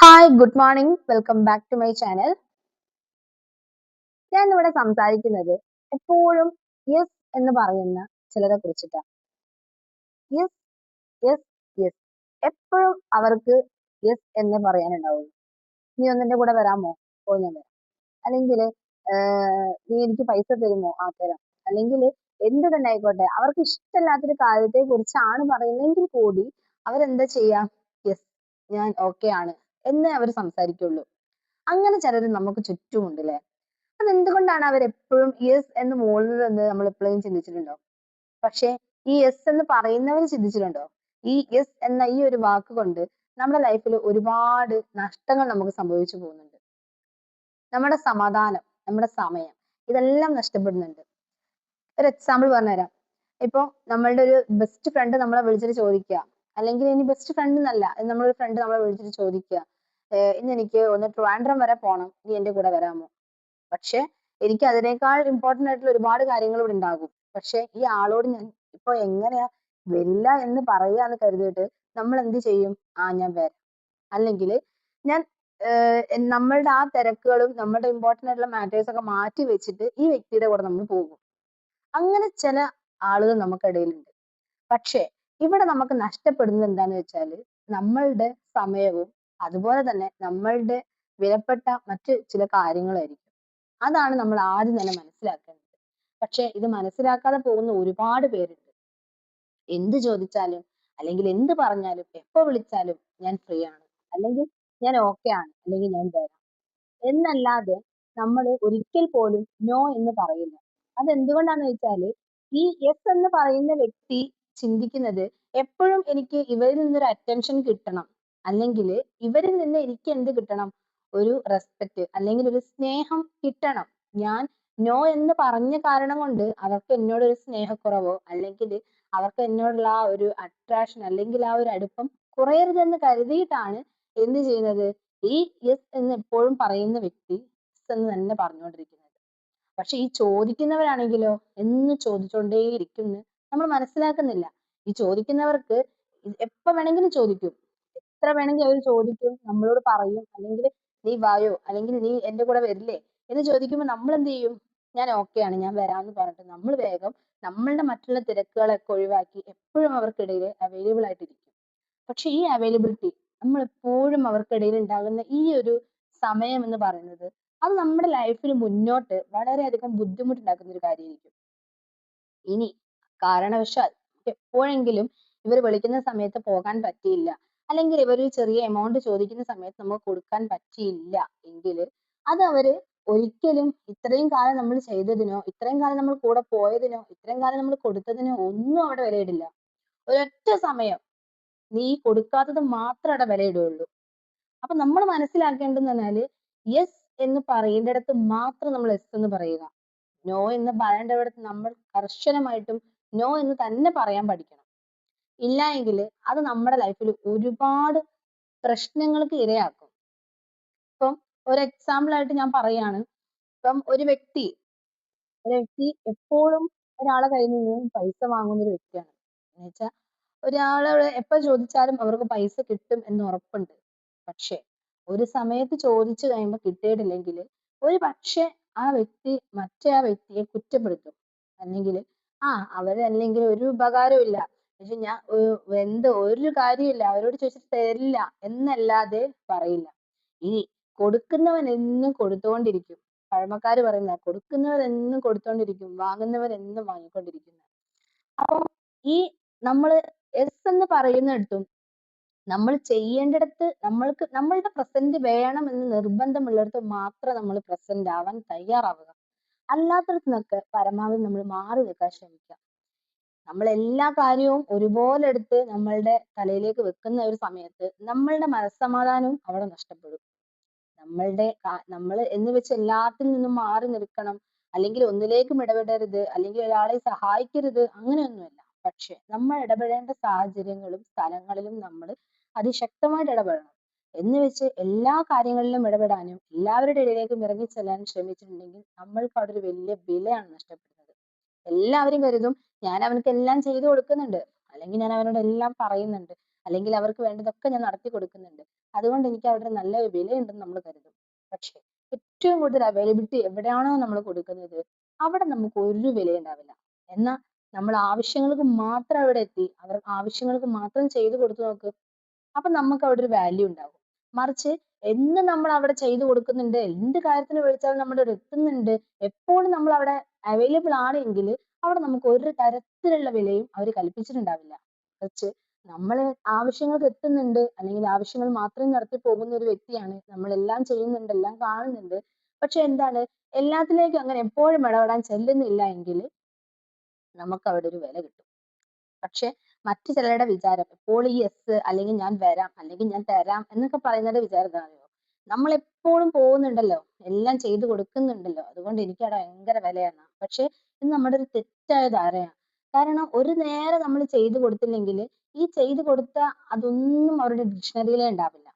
Hi, good morning. Welcome back to my channel. ഞാൻ ഇവിടെ സംസാരിക്കുന്നത് എപ്പോഴും യെസ് എന്ന് പറയുന്ന ചിലരെ കുറിച്ചിട്ടാണ്. Yes, yes, yes. എപ്പോഴും അവർക്ക് യെസ് എന്ന് പറയാനുണ്ടാവുള്ളൂ. നീ ഒന്ന് എന്റെ കൂടെ വരാമോ? ഓ, ഞാൻ വരാം. അല്ലെങ്കിൽ നീ എനിക്ക് പൈസ തരുമോ? ആ, തരാം. അല്ലെങ്കിൽ എന്ത് തന്നെ ആയിക്കോട്ടെ, അവർക്ക് ഇഷ്ടമില്ലാത്തൊരു കാര്യത്തെ കുറിച്ചാണ് പറയുന്നതെങ്കിൽ കൂടി അവരെന്താ ചെയ്യാ? യെസ്, ഞാൻ ഓക്കെ ആണ് എന്നേ അവർ സംസാരിക്കുള്ളൂ. അങ്ങനെ ചിലര് നമുക്ക് ചുറ്റുമുണ്ട് ല്ലേ? അതെന്തുകൊണ്ടാണ് അവരെപ്പോഴും യെസ് എന്ന് മൂളുന്നതെന്ന് നമ്മൾ എപ്പോഴെങ്കിലും ചിന്തിച്ചിട്ടുണ്ടോ? പക്ഷേ ഈ യെസ് എന്ന് പറയുന്നവര് ചിന്തിച്ചിട്ടുണ്ടോ? ഈ യെസ് എന്ന ഈ ഒരു വാക്ക് കൊണ്ട് നമ്മുടെ ലൈഫിൽ ഒരുപാട് നഷ്ടങ്ങൾ നമുക്ക് സംഭവിച്ചു പോകുന്നുണ്ട്. നമ്മുടെ സമാധാനം, നമ്മുടെ സമയം ഇതെല്ലാം നഷ്ടപ്പെടുന്നുണ്ട്. ഒരു എക്സാമ്പിൾ പറഞ്ഞുതരാം. ഇപ്പൊ നമ്മളുടെ ഒരു ബെസ്റ്റ് ഫ്രണ്ട് നമ്മളെ വിളിച്ചിട്ട് ചോദിക്കുക, അല്ലെങ്കിൽ ഇനി ബെസ്റ്റ് ഫ്രണ്ട് എന്നല്ല, നമ്മളൊരു ഫ്രണ്ട് നമ്മളെ വിളിച്ചിട്ട് ചോദിക്കുക, ഇന്ന് എനിക്ക് ഒന്ന് ട്രിവാൻഡ്രം വരെ പോണം, നീ എന്റെ കൂടെ വരാമോ? പക്ഷെ എനിക്ക് അതിനേക്കാൾ ഇമ്പോർട്ടന്റ് ആയിട്ടുള്ള ഒരുപാട് കാര്യങ്ങൾ ഇവിടെ ഉണ്ടാകും. പക്ഷെ ഈ ആളോട് ഞാൻ ഇപ്പൊ എങ്ങനെയാ വരില്ല എന്ന് പറയാന്ന് കരുതിയിട്ട് നമ്മൾ എന്ത് ചെയ്യും? ആ, ഞാൻ വരാം. അല്ലെങ്കിൽ ഞാൻ നമ്മളുടെ ആ തിരക്കുകളും നമ്മുടെ ഇമ്പോർട്ടന്റ് ആയിട്ടുള്ള മാറ്റേഴ്സ് ഒക്കെ മാറ്റി വെച്ചിട്ട് ഈ വ്യക്തിയുടെ കൂടെ നമ്മൾ പോകും. അങ്ങനെ ചില ആളുകൾ നമുക്കിടയിലുണ്ട്. പക്ഷേ ഇവിടെ നമുക്ക് നഷ്ടപ്പെടുന്നത് എന്താന്ന് വെച്ചാല് നമ്മളുടെ സമയവും അതുപോലെ തന്നെ നമ്മളുടെ വിലപ്പെട്ട മറ്റ് ചില കാര്യങ്ങളായിരിക്കും. അതാണ് നമ്മൾ ആദ്യം തന്നെ മനസ്സിലാക്കേണ്ടത്. പക്ഷേ ഇത് മനസ്സിലാക്കാതെ പോകുന്ന ഒരുപാട് പേരുണ്ട്. എന്ത് ചോദിച്ചാലും അല്ലെങ്കിൽ എന്ത് പറഞ്ഞാലും എപ്പോ വിളിച്ചാലും ഞാൻ ഫ്രീ ആണ്, അല്ലെങ്കിൽ ഞാൻ ഓക്കെ ആണ്, അല്ലെങ്കിൽ ഞാൻ വരാം എന്നല്ലാതെ നമ്മൾ ഒരിക്കൽ പോലും നോ എന്ന് പറയില്ല. അതെന്തുകൊണ്ടാന്ന് വെച്ചാല് ഈ യെസ് എന്ന് പറയുന്ന വ്യക്തി ചിന്തിക്കുന്നത് എപ്പോഴും എനിക്ക് ഇവരിൽ നിന്നൊരു അറ്റൻഷൻ കിട്ടണം, അല്ലെങ്കിൽ ഇവരിൽ നിന്ന് എനിക്ക് എന്ത് കിട്ടണം? ഒരു റെസ്പെക്ട് അല്ലെങ്കിൽ ഒരു സ്നേഹം കിട്ടണം. ഞാൻ നോ എന്ന് പറഞ്ഞ കാരണം കൊണ്ട് അവർക്ക് എന്നോട് ഒരു സ്നേഹക്കുറവോ അല്ലെങ്കിൽ അവർക്ക് എന്നോടുള്ള ആ ഒരു അട്രാക്ഷൻ അല്ലെങ്കിൽ ആ ഒരു അടുപ്പം കുറയരുതെന്ന് കരുതിയിട്ടാണ് എന്ത് ചെയ്യുന്നത്? ഈ യെസ് എന്ന് എപ്പോഴും പറയുന്ന വ്യക്തി യെസ് എന്ന് തന്നെ പറഞ്ഞുകൊണ്ടിരിക്കുന്നത്. പക്ഷെ ഈ ചോദിക്കുന്നവരാണെങ്കിലോ എന്നും ചോദിച്ചുകൊണ്ടേയിരിക്കുന്ന് നമ്മൾ മനസ്സിലാക്കുന്നില്ല. ഈ ചോദിക്കുന്നവർക്ക് എപ്പോ വേണമെങ്കിലും ചോദിക്കും. എത്ര വേണമെങ്കിലും അവര് ചോദിക്കും, നമ്മളോട് പറയും, അല്ലെങ്കിൽ നീ വായോ, അല്ലെങ്കിൽ നീ എന്റെ കൂടെ വരില്ലേ എന്ന് ചോദിക്കുമ്പോൾ നമ്മൾ എന്ത് ചെയ്യും? ഞാൻ ഓക്കെ ആണ്, ഞാൻ വരാന്ന് പറഞ്ഞിട്ട് നമ്മൾ വേഗം നമ്മളുടെ മറ്റുള്ള തിരക്കുകളൊക്കെ ഒഴിവാക്കി എപ്പോഴും അവർക്കിടയിൽ അവൈലബിൾ ആയിട്ടിരിക്കും. പക്ഷെ ഈ അവൈലബിലിറ്റി നമ്മൾ എപ്പോഴും അവർക്കിടയിൽ ഉണ്ടാകുന്ന ഈ ഒരു സമയം എന്ന് പറയുന്നത് അത് നമ്മുടെ ലൈഫിൽ മുന്നോട്ട് വളരെയധികം ബുദ്ധിമുട്ടുണ്ടാക്കുന്ന ഒരു കാര്യമായിരിക്കും. ഇനി കാരണവശാൽ എപ്പോഴെങ്കിലും ഇവർ വിളിക്കുന്ന സമയത്ത് പോകാൻ പറ്റിയില്ല, അല്ലെങ്കിൽ ഇവർ ചെറിയ എമൗണ്ട് ചോദിക്കുന്ന സമയത്ത് നമുക്ക് കൊടുക്കാൻ പറ്റിയില്ല എങ്കിൽ അത് അവര് ഒരിക്കലും ഇത്രയും കാലം നമ്മൾ ചെയ്തതിനോ ഇത്രയും കാലം നമ്മൾ കൂടെ പോയതിനോ ഇത്രയും കാലം നമ്മൾ കൊടുത്തതിനോ ഒന്നും അവിടെ വിലയിടില്ല. ഒരൊറ്റ സമയം നീ കൊടുക്കാത്തത് മാത്രം അവിടെ വിലയിടുകയുള്ളൂ. അപ്പൊ നമ്മൾ മനസ്സിലാക്കേണ്ടതെന്ന് പറഞ്ഞാല് യെസ് എന്ന് പറയേണ്ടിടത്ത് മാത്രം നമ്മൾ യെസ് എന്ന് പറയുക. നോ എന്ന് പറയേണ്ടിടത്ത് നമ്മൾ കർശനമായിട്ടും നോ എന്ന് തന്നെ പറയാൻ പഠിക്കണം. ഇല്ല എങ്കിൽ അത് നമ്മുടെ ലൈഫിൽ ഒരുപാട് പ്രശ്നങ്ങൾക്ക് ഇരയാക്കും. ഇപ്പം ഒരു എക്സാമ്പിൾ ആയിട്ട് ഞാൻ പറയാണ്. ഇപ്പം ഒരു വ്യക്തി എപ്പോഴും ഒരാളെ കയ്യിൽ നിന്ന് പൈസ വാങ്ങുന്ന ഒരു വ്യക്തിയാണ്. എന്നുവെച്ചാൽ ഒരാളോട് എപ്പോ ചോദിച്ചാലും അവർക്ക് പൈസ കിട്ടും എന്ന് ഉറപ്പുണ്ട്. പക്ഷേ ഒരു സമയത്ത് ചോദിച്ചു കഴിയുമ്പോൾ കിട്ടിയിട്ടില്ലെങ്കിൽ ഒരു പക്ഷേ ആ വ്യക്തിയെ കുറ്റപ്പെടുത്തും. അല്ലെങ്കിൽ അവരല്ലെങ്കിൽ ഒരു ഉപകാരവും ഇല്ല. പക്ഷെ ഞാൻ ഒരു കാര്യമില്ല അവരോട് ചോദിച്ചിട്ട് തരില്ല എന്നല്ലാതെ പറയില്ല. ഇനി കൊടുക്കുന്നവൻ എന്നും കൊടുത്തുകൊണ്ടിരിക്കും. പഴമക്കാര് പറയുന്നതാ, കൊടുക്കുന്നവർ എന്നും കൊടുത്തോണ്ടിരിക്കും, വാങ്ങുന്നവർ എന്നും വാങ്ങിക്കൊണ്ടിരിക്കും. അപ്പൊ ഈ നമ്മള് യെസ് എന്ന് പറയുന്നിടത്തും നമ്മൾ ചെയ്യേണ്ടിടത്ത് നമ്മളുടെ പ്രസന്റ് വേണം എന്ന് നിർബന്ധമുള്ളിടത്ത് മാത്രം നമ്മൾ പ്രസന്റ് ആവാൻ തയ്യാറാവുക. അല്ലാത്തടത്തുനിന്നൊക്കെ പരമാവധി നമ്മൾ മാറി നിൽക്കാൻ ശ്രമിക്കുക. നമ്മൾ എല്ലാ കാര്യവും ഒരുപോലെ എടുത്ത് നമ്മളുടെ തലയിലേക്ക് വെക്കുന്ന ഒരു സമയത്ത് നമ്മളുടെ മനസ്സമാധാനവും അവിടെ നഷ്ടപ്പെടും. നമ്മൾ എന്ന് വെച്ച് എല്ലാത്തിൽ നിന്നും മാറി നിൽക്കണം, അല്ലെങ്കിൽ ഒന്നിലേക്കും ഇടപെടരുത്, അല്ലെങ്കിൽ ഒരാളെ സഹായിക്കരുത്, അങ്ങനെയൊന്നുമല്ല. പക്ഷെ നമ്മൾ ഇടപെടേണ്ട സാഹചര്യങ്ങളും സ്ഥലങ്ങളിലും നമ്മൾ അതിശക്തമായിട്ട് ഇടപെടണം. എന്ന് വെച്ച് എല്ലാ കാര്യങ്ങളിലും ഇടപെടാനും എല്ലാവരുടെ ഇടയിലേക്കും ഇറങ്ങിച്ചെല്ലാനും ശ്രമിച്ചിട്ടുണ്ടെങ്കിൽ നമ്മൾക്ക് അവിടെ ഒരു വലിയ വിലയാണ് നഷ്ടപ്പെടുന്നത്. എല്ലാവരും കരുതും ഞാൻ അവനക്ക് എല്ലാം ചെയ്തു കൊടുക്കുന്നുണ്ട്, അല്ലെങ്കിൽ ഞാൻ അവനോട് എല്ലാം പറയുന്നുണ്ട്. അല്ലെങ്കിൽ അവർക്ക് വേണ്ടതൊക്കെ ഞാൻ നടത്തി കൊടുക്കുന്നുണ്ട്. അതുകൊണ്ട് എനിക്ക് അവിടെ ഒരു നല്ല വിലയുണ്ടെന്ന് നമ്മൾ കരുതും. പക്ഷേ ഏറ്റവും കൂടുതൽ അവൈലബിലിറ്റി എവിടെയാണോ നമ്മൾ കൊടുക്കുന്നത് അവിടെ നമുക്ക് ഒരു വിലയുണ്ടാവില്ല. എന്നാൽ നമ്മൾ ആവശ്യങ്ങൾക്ക് മാത്രം അവിടെ എത്തി അവർ ആവശ്യങ്ങൾക്ക് മാത്രം ചെയ്തു കൊടുത്തു നോക്ക്. അപ്പൊ നമുക്ക് അവിടെ ഒരു വാല്യൂ ഉണ്ടാകും. മറിച്ച് എന്നും നമ്മൾ അവിടെ ചെയ്തു കൊടുക്കുന്നുണ്ട്, എന്ത് കാര്യത്തിന് വിളിച്ചാലും നമ്മുടെ അവിടെ എത്തുന്നുണ്ട്, എപ്പോഴും നമ്മൾ അവിടെ അവൈലബിൾ ആണെങ്കിൽ അവിടെ നമുക്ക് ഒരു തരത്തിലുള്ള വിലയും അവർ കൽപ്പിച്ചിട്ടുണ്ടാവില്ല. മറിച്ച് നമ്മള് ആവശ്യങ്ങൾക്ക് എത്തുന്നുണ്ട് അല്ലെങ്കിൽ ആവശ്യങ്ങൾ മാത്രം നടത്തി പോകുന്ന ഒരു വ്യക്തിയാണ്, നമ്മൾ എല്ലാം ചെയ്യുന്നുണ്ട്, എല്ലാം കാണുന്നുണ്ട്. പക്ഷെ എന്താണ്, എല്ലാത്തിലേക്കും അങ്ങനെ എപ്പോഴും ഇടപെടാൻ ചെല്ലുന്നില്ല എങ്കിൽ നമുക്ക് അവിടെ ഒരു വില കിട്ടും. പക്ഷെ മറ്റു ചിലരുടെ വിചാരം എപ്പോഴും ഈ യെസ് അല്ലെങ്കിൽ ഞാൻ വരാം അല്ലെങ്കിൽ ഞാൻ തരാം എന്നൊക്കെ പറയുന്നവരുടെ വിചാരം എന്താണെന്നറിയോ? നമ്മൾ എപ്പോഴും പോകുന്നുണ്ടല്ലോ, എല്ലാം ചെയ്തു കൊടുക്കുന്നുണ്ടല്ലോ, അതുകൊണ്ട് എനിക്ക് അവിടെ ഭയങ്കര വിലയാണ്. പക്ഷെ ഇത് നമ്മുടെ ഒരു തെറ്റായ ധാരണയാണ്. കാരണം ഒരു നേരം നമ്മൾ ചെയ്തു കൊടുത്തില്ലെങ്കിൽ ഈ ചെയ്തു കൊടുത്ത അതൊന്നും അവരുടെ ഡിക്ഷണറിയിലേ ഉണ്ടാവില്ല.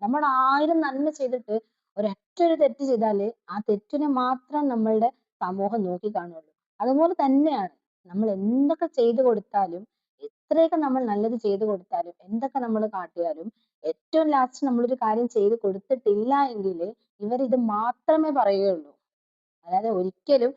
നമ്മൾ 1000 നന്മ ചെയ്തിട്ട് ഒരൊറ്റ ഒരു തെറ്റ് ചെയ്താല് ആ തെറ്റിനെ മാത്രം നമ്മളുടെ സമൂഹം നോക്കിക്കാണുള്ളൂ. അതുപോലെ തന്നെയാണ് നമ്മൾ എന്തൊക്കെ ചെയ്തു കൊടുത്താലും, എത്രയൊക്കെ നമ്മൾ നല്ലത് ചെയ്തു കൊടുത്താലും, എന്തൊക്കെ നമ്മൾ കാട്ടിയാലും ഏറ്റവും ലാസ്റ്റ് നമ്മളൊരു കാര്യം ചെയ്ത് കൊടുത്തിട്ടില്ല എങ്കില് ഇവരിത് മാത്രമേ പറയുകയുള്ളൂ. അതായത് ഒരിക്കലും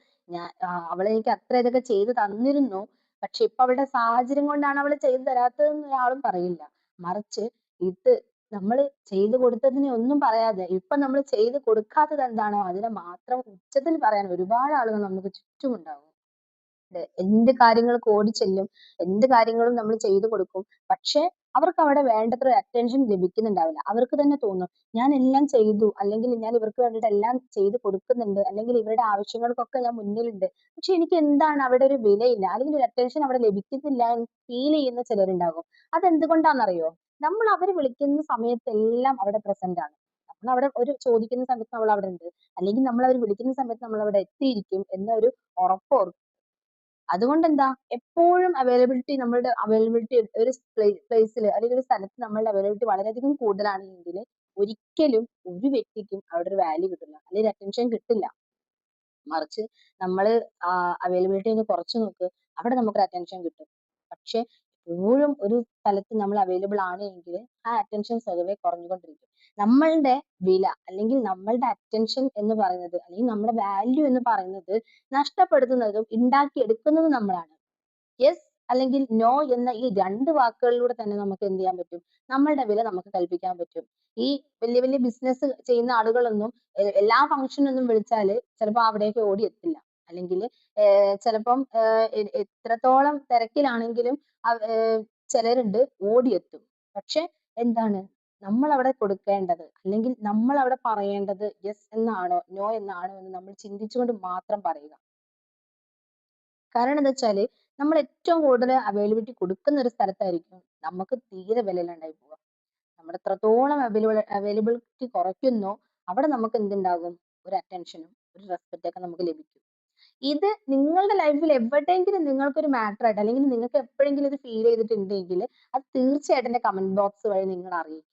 അവള് എനിക്ക് അത്ര ഇതൊക്കെ ചെയ്ത് തന്നിരുന്നു. പക്ഷെ ഇപ്പൊ അവളുടെ സാഹചര്യം കൊണ്ടാണ് അവള് ചെയ്തു തരാത്തതെന്ന് ഒരാളും പറയില്ല. മറിച്ച് ഇത് നമ്മള് ചെയ്തു കൊടുത്തതിനെ ഒന്നും പറയാതെ ഇപ്പൊ നമ്മൾ ചെയ്ത് കൊടുക്കാത്തത് എന്താണോ അതിനെ മാത്രം ഉച്ചത്തിൽ പറയാൻ ഒരുപാട് ആളുകൾ നമുക്ക് ചുറ്റുമുണ്ടാകും. അതെ. എന്ത് കാര്യങ്ങൾക്ക് ഓടിച്ചെല്ലും. എന്ത് കാര്യങ്ങളും നമ്മൾ ചെയ്തു കൊടുക്കും. പക്ഷേ അവർക്ക് അവിടെ വേണ്ടത്ര അറ്റൻഷൻ ലഭിക്കുന്നുണ്ടാവില്ല. അവർക്ക് തന്നെ തോന്നും ഞാൻ എല്ലാം ചെയ്തു, അല്ലെങ്കിൽ ഞാൻ ഇവർക്ക് വേണ്ടിയിട്ട് എല്ലാം ചെയ്ത് കൊടുക്കുന്നുണ്ട്, അല്ലെങ്കിൽ ഇവരുടെ ആവശ്യങ്ങൾക്കൊക്കെ ഞാൻ മുന്നിലുണ്ട്. പക്ഷെ എനിക്ക് എന്താണ് അവിടെ ഒരു വിലയില്ല, അല്ലെങ്കിൽ ഒരു അറ്റൻഷൻ അവിടെ ലഭിക്കുന്നില്ല എന്ന് ഫീൽ ചെയ്യുന്ന ചിലരുണ്ടാകും. അതെന്തുകൊണ്ടാണെന്നറിയോ? നമ്മൾ അവര് വിളിക്കുന്ന സമയത്തെല്ലാം അവിടെ പ്രസന്റ് ആണ്. നമ്മളവിടെ ഒരു ചോദിക്കുന്ന സമയത്ത് നമ്മൾ അവിടെ ഉണ്ട്. അല്ലെങ്കിൽ നമ്മൾ അവർ വിളിക്കുന്ന സമയത്ത് നമ്മൾ അവിടെ എത്തിയിരിക്കും എന്നൊരു ഉറപ്പ് അതുകൊണ്ടെന്താ എപ്പോഴും നമ്മളുടെ അവൈലബിലിറ്റി ഒരു പ്ലേസില് അല്ലെങ്കിൽ ഒരു സ്ഥലത്ത് നമ്മളുടെ അവൈലബിലിറ്റി വളരെയധികം കൂടുതലാണെങ്കിൽ ഒരിക്കലും ഒരു വ്യക്തിക്കും അവിടെ ഒരു വാല്യൂ കിട്ടില്ല. അല്ലെങ്കിൽ അറ്റൻഷൻ കിട്ടില്ല. മറിച്ച് നമ്മള് അവൈലബിലിറ്റി ഒന്ന് കുറച്ച് നോക്ക്. അവിടെ നമുക്കൊരു അറ്റൻഷൻ കിട്ടും. പക്ഷെ എപ്പോഴും ഒരു സ്ഥലത്ത് നമ്മൾ അവൈലബിൾ ആണ് എങ്കില് ആ അറ്റൻഷൻ സ്വതവേ കുറഞ്ഞുകൊണ്ടിരിക്കും. നമ്മളുടെ വില അല്ലെങ്കിൽ നമ്മളുടെ അറ്റൻഷൻ എന്ന് പറയുന്നത് അല്ലെങ്കിൽ നമ്മുടെ വാല്യൂ എന്ന് പറയുന്നത് നഷ്ടപ്പെടുത്തുന്നതും ഉണ്ടാക്കിയെടുക്കുന്നതും നമ്മളാണ്. യെസ് അല്ലെങ്കിൽ നോ എന്ന ഈ 2 വാക്കുകളിലൂടെ തന്നെ നമുക്ക് എന്ത് ചെയ്യാൻ പറ്റും? നമ്മളുടെ വില നമുക്ക് കൽപ്പിക്കാൻ പറ്റും. ഈ വലിയ വലിയ ബിസിനസ് ചെയ്യുന്ന ആളുകളൊന്നും എല്ലാ ഫംഗ്ഷനൊന്നും വിളിച്ചാല് ചിലപ്പോ അവിടേക്ക് ഓടിയെത്തില്ല. അല്ലെങ്കില് ചിലപ്പം എത്രത്തോളം തിരക്കിലാണെങ്കിലും ചിലരുണ്ട് ഓടിയെത്തും. പക്ഷെ എന്താണ്? നമ്മളവിടെ കൊടുക്കേണ്ടത് അല്ലെങ്കിൽ നമ്മളവിടെ പറയേണ്ടത് യെസ് എന്നാണോ, നോ എന്നാണോ എന്ന് നമ്മൾ ചിന്തിച്ചുകൊണ്ട് മാത്രം പറയുക. കാരണം എന്താ വെച്ചാല് നമ്മൾ ഏറ്റവും കൂടുതൽ അവൈലബിലിറ്റി കൊടുക്കുന്ന ഒരു സ്ഥലത്തായിരിക്കും നമുക്ക് തീരെ വിലയില്ലാണ്ടായി പോവുക. നമ്മൾ എത്രത്തോളം അവൈലബിലിറ്റി കുറയ്ക്കുന്നോ അവിടെ നമുക്ക് എന്തുണ്ടാകും? ഒരു അറ്റൻഷനും ഒരു റെസ്പെക്റ്റ് ഒക്കെ നമുക്ക് ലഭിക്കും. ഇത് നിങ്ങളുടെ ലൈഫിൽ എവിടെയെങ്കിലും നിങ്ങൾക്കൊരു മാറ്റർ ആയിട്ട് അല്ലെങ്കിൽ നിങ്ങൾക്ക് എപ്പോഴെങ്കിലും ഇത് ഫീൽ ചെയ്തിട്ടുണ്ടെങ്കിൽ അത് തീർച്ചയായിട്ടും എന്റെ കമന്റ് ബോക്സ് വഴി നിങ്ങൾ അറിയിക്കണം.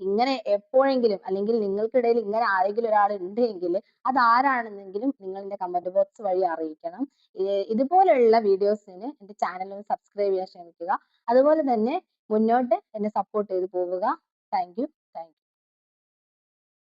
ഇങ്ങനെ എപ്പോഴെങ്കിലും അല്ലെങ്കിൽ നിങ്ങൾക്കിടയിൽ ഇങ്ങനെ ആരെങ്കിലും ഒരാൾ ഉണ്ട് എങ്കിൽ അത് ആരാണെന്നെങ്കിലും നിങ്ങൾ എന്റെ കമന്റ് ബോക്സ് വഴി അറിയിക്കണം. ഇതുപോലുള്ള വീഡിയോസിന് എന്റെ ചാനൽ ഒന്ന് സബ്സ്ക്രൈബ് ചെയ്യാൻ ശ്രമിക്കുക. അതുപോലെ തന്നെ മുന്നോട്ട് എന്നെ സപ്പോർട്ട് ചെയ്ത് പോവുക. Thank you.